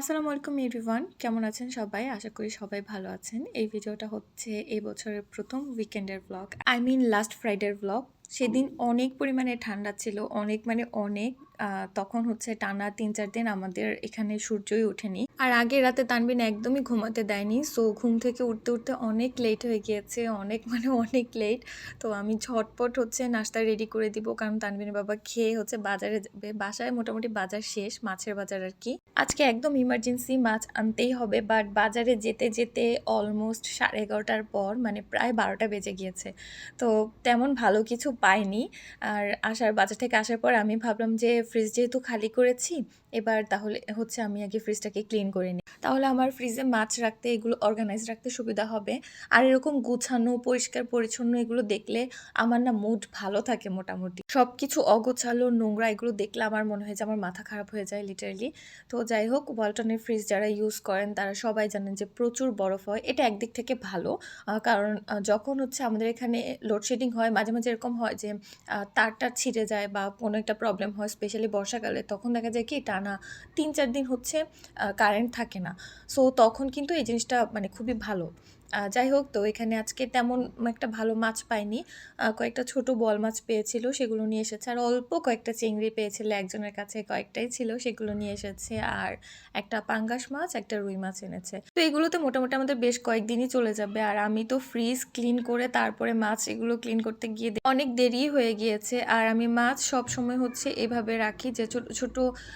আসসালামু আলাইকুম এভরিওয়ান, কেমন আছেন সবাই? আশা করি সবাই ভালো আছেন। এই ভিডিওটা হচ্ছে এই বছরের প্রথম উইকেন্ডের ব্লগ। আই মিন লাস্ট ফ্রাইডের ব্লগ। সেদিন অনেক পরিমাণে ঠান্ডা ছিল, অনেক মানে অনেক। তখন হচ্ছে টানা ৩-৪ দিন আমাদের এখানে সূর্যই ওঠেনি। আর আগের রাতে তানবিন একদমই ঘুমাতে দেয়নি। সো ঘুম থেকে উঠতে, উঠতে অনেক লেট হয়ে গিয়েছে। অনেক মানে অনেক লেট। তো আমি ঝটপট হচ্ছে নাস্তা রেডি করে দিব। কারণ তানবিনের বাবা খেয়ে হচ্ছে বাজারে যাবে। বাসায় মোটামুটি বাজার শেষ, মাছের বাজার আরকি। আজকে একদম ইমার্জেন্সি মাছ আনতেই হবে। বাট বাজারে যেতে, যেতে অলমোস্ট 11:30টার পর মানে প্রায় 12টা বেজে গিয়েছে। তো তেমন ভালো কিছু পাইনি। আর বাজার থেকে আসার পর আমি ভাবলাম যে ফ্রিজ যেহেতু খালি করেছি, এবার তাহলে হচ্ছে আমি আগে ফ্রিজটাকে ক্লিন করে নিই। তাহলে আমার ফ্রিজে মাছ রাখতে, এগুলো অর্গানাইজ রাখতে সুবিধা হবে। আর এরকম গুছানো, পরিষ্কার পরিচ্ছন্ন এগুলো দেখলে আমার না মুড ভালো থাকে মোটামুটি। সবকিছু অগোছালো, নোংরা এগুলো দেখলে আমার মনে হয় যে আমার মাথা খারাপ হয়ে যায় লিটারেলি। তো যাই হোক, ওয়ালটনের ফ্রিজ যারা ইউজ করেন তারা সবাই জানেন যে প্রচুর বরফ হয়। এটা একদিক থেকে ভালো। কারণ যখন হচ্ছে আমাদের এখানে লোডশেডিং হয়, মাঝে, মাঝে এরকম হয় যে তার-টার ছিঁড়ে যায় বা কোনো একটা প্রবলেম হয় স্পেশালি বর্ষাকালে। তখন দেখা যায় কি টানা ৩-৪ দিন হচ্ছে কারেন্ট থাকে না। সো তখন কিন্তু এই জিনিসটা মানে খুবই ভালো। যাই হোক, তো এখানে আজকে তেমন একটা ভালো মাছ পাইনি। কয়েকটা ছোট বোয়াল মাছ পেয়েছিল, সেগুলো নিয়ে এসেছে। আর অল্প কয়েকটা চিংড়ি পেয়েছিল একজনের কাছে, কয়েকটাই ছিল, সেগুলো নিয়ে এসেছে। আর একটা পাঙ্গাস মাছ, একটা রুই মাছ এনেছে। তো এগুলোতে মোটামুটি আমাদের বেশ কয়েকদিনই চলে যাবে। আর আমি তো ফ্রিজ ক্লিন করে তারপরে মাছ এগুলো ক্লিন করতে গিয়ে অনেক দেরি হয়ে গিয়েছে। আর আমি মাছ সবসময় হচ্ছে এভাবে রাখি যে ছোট ছোট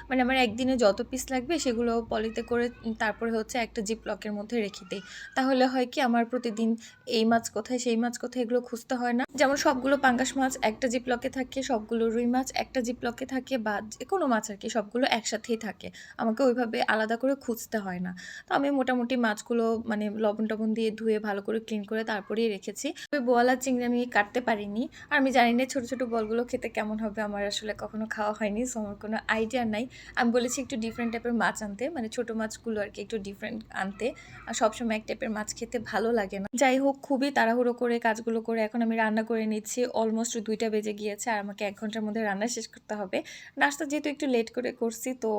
মানে আমার একদিনে যত পিস লাগবে সেগুলো পলিতে করে তারপরে হচ্ছে একটা জিপলকের মধ্যে রেখে দিই। তাহলে হয় কি আমার প্রতিদিন এই মাছ কোথায় সেই মাছ কোথায় এগুলো খুঁজতে হয় না। যেমন সবগুলো পাঙ্গাস মাছ একটা জিপলকে থাকে, সবগুলো রুই মাছ একটা জিপলকে থাকে, বা যেকোনো মাছ আর কি সবগুলো একসাথেই থাকে। আমাকে ওইভাবে আলাদা করে খুঁজতে হয় না। তো আমি মোটামুটি মাছগুলো মানে লবণ-টবণ দিয়ে ধুয়ে ভালো করে ক্লিন করে তারপরেই রেখেছি। তবে বোয়াল আর চিংড়ি আমি কাটতে পারিনি। আর আমি জানি না ছোট, ছোট বলগুলো খেতে কেমন হবে। আমার আসলে কখনো খাওয়া হয়নি। সো আমার কোনো আইডিয়া নাই। আমি বলেছি একটু ডিফারেন্ট টাইপের মাছ আনতে। মানে ছোট মাছগুলো আরকি একটু ডিফারেন্ট আনতে। আর সবসময় এক টাইপের মাছ খেতে ভালো লাগে না। যাই হোক, খুবই তাড়াহুড়ো করে কাজগুলো করে এখন আমি রান্না করে নিচ্ছি। অলমোস্ট ২টা বেজে গিয়েছে আর আমাকে ১ ঘন্টার মধ্যে রান্না শেষ করতে হবে। নাস্তা যেহেতু একটু লেট করে করছি, তো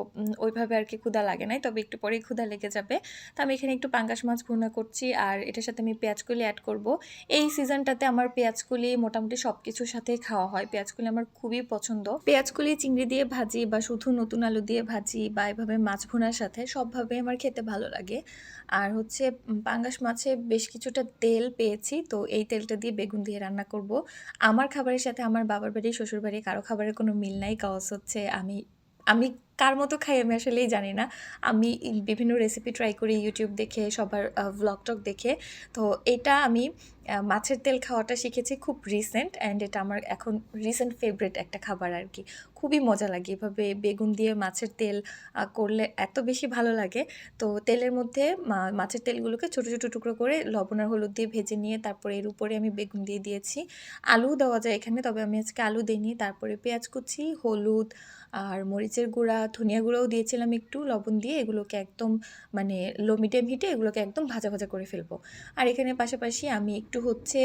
ওইভাবে আরকি ক্ষুধা লাগে নাই। তবে একটু পরেই ক্ষুধা লেগে যাবে। তো আমি এখানে একটু পাঙ্গাস মাছ ভুনা করছি আর এটার সাথে আমি পেঁয়াজকলি এড করব। এই সিজনটাতে আমার পেঁয়াজকলি মোটামুটি সবকিছুর সাথেই খাওয়া হয়। পেঁয়াজকলি আমার খুবই পছন্দ। পেঁয়াজকলি চিংড়ি দিয়ে ভাজি বা শুধু নতুন আলু দিয়ে ভাজি বা এভাবে মাছ ভুনার সাথে সবভাবে আমার খেতে ভালো লাগে। আর হচ্ছে পাঙ্গাস মাছে বেশ কিছুটা তেল পেয়েছি। তো এই তেলটা দিয়ে বেগুন দিয়ে রান্না করব। আমার খাবারের সাথে আমার বাবার বাড়ি, শ্বশুর বাড়ি কারো খাবারের কোনো মিল নাই। কজ হচ্ছে আমি আমি কার মতো খাই আমি আসলেই জানি না। আমি বিভিন্ন রেসিপি ট্রাই করি YouTube দেখে, সবার ভ্লগ-টগ দেখে। তো এটা আমি মাছের তেল খাওয়াটা শিখেছি খুব রিসেন্ট, অ্যান্ড এটা আমার এখন রিসেন্ট ফেভারিট একটা খাবার আরকি। খুবই মজা লাগে এভাবে বেগুন দিয়ে মাছের তেল করলে এত বেশি ভালো লাগে। তো তেলের মধ্যে মাছের তেলগুলোকে ছোট, ছোট টুকরো করে লবণ আর হলুদ দিয়ে ভেজে নিয়ে তারপরে এর উপরে আমি বেগুন দিয়ে দিয়েছি। আলুও দেওয়া যায় এখানে, তবে আমি আজকে আলু দেইনি। তারপরে পেঁয়াজ কুচি, হলুদ আর মরিচের গুঁড়া, ধনিয়া গুঁড়াও দিয়েছিলাম একটু লবণ দিয়ে। এগুলোকে একদম মানে লো মিডিয়াম হিটে এগুলোকে একদম ভাজা, ভাজা করে ফেলবো। আর এখানে পাশাপাশি আমি একটু হচ্ছে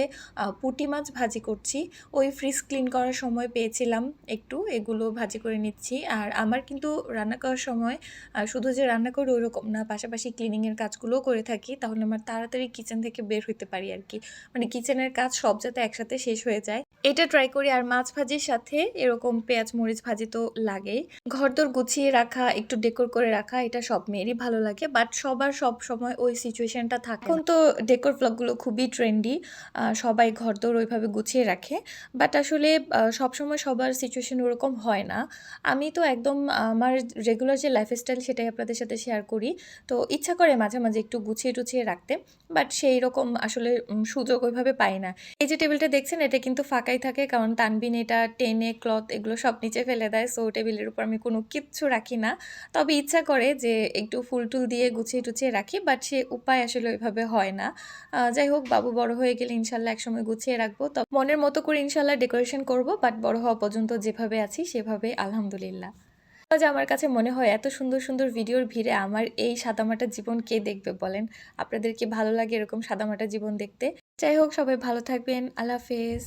পুঁটি মাছ ভাজি করছি। ওই ফ্রিজ ক্লিন করার সময় পেয়েছিলাম একটু, এগুলো ভাজি করে নিচ্ছি। আর আমার কিন্তু রান্না করার সময় শুধু যে রান্না করি ওইরকম না, পাশাপাশি ক্লিনিংয়ের কাজগুলোও করে থাকি। তাহলে আমার তাড়াতাড়ি কিচেন থেকে বের হইতে পারি আরকি। মানে কিচেনের কাজ সব যাতে একসাথে শেষ হয়ে যায়, এটা ট্রাই করি। আর মাছ ভাজির সাথে এরকম পেঁয়াজ মরিচ ভাজি তো লাগেই। ঘরদোর গুছিয়ে রাখা, একটু ডেকোর করে রাখা, এটা সব মেয়েরই ভালো লাগে। বাট সবার সবসময় ওই সিচুয়েশনটা থাকে না। এখন তো ডেকোর ভ্লগগুলো খুবই ট্রেন্ডি। সবাই ঘরদোর ওইভাবে গুছিয়ে রাখে। বাট আসলে সবসময় সবার সিচুয়েশন ওরকম হয় না। আমি তো একদম আমার রেগুলার যে লাইফস্টাইল সেটাই আপনাদের সাথে শেয়ার করি। তো ইচ্ছা করে মাঝে, মাঝে একটু গুছিয়ে টুছিয়ে রাখতে। বাট সেইরকম আসলে সুযোগ ওইভাবে পাই না। এই যে টেবিলটা দেখছেন এটা কিন্তু ফাঁকাই থাকে, কারণ তানবিন এটা টেনে ক্লথ এগুলো সব নিচে ফেলে দেয়। সো টেবিলের উপর আমি কোনো কিচ্ছু রাখি না। তবে ইচ্ছা করে যে একটু ফুল-টুল দিয়ে গুছিয়ে টুছিয়ে রাখি, বাট সে উপায় আসলে ওইভাবে হয় না। যাই হোক, বাবু বড় হয়ে গেলে ইনশাল্লাহ একসময় গুছিয়ে রাখবো। মনের মতো করে ইনশাল্লাহ ডেকোরেশন করব। বাট বড় হওয়া পর্যন্ত যেভাবে আছি সেভাবে আলহামদুলিল্লাহ। আজ আমার কাছে মনে হয় এত সুন্দর, সুন্দর ভিডিওর ভিড়ে আমার এই সাদামাটা জীবন কে দেখবে বলেন? আপনাদের কি ভালো লাগে এরকম সাদামাটা জীবন দেখতে? যাই হোক, সবাই ভালো থাকবেন। আল্লাহ হাফেজ।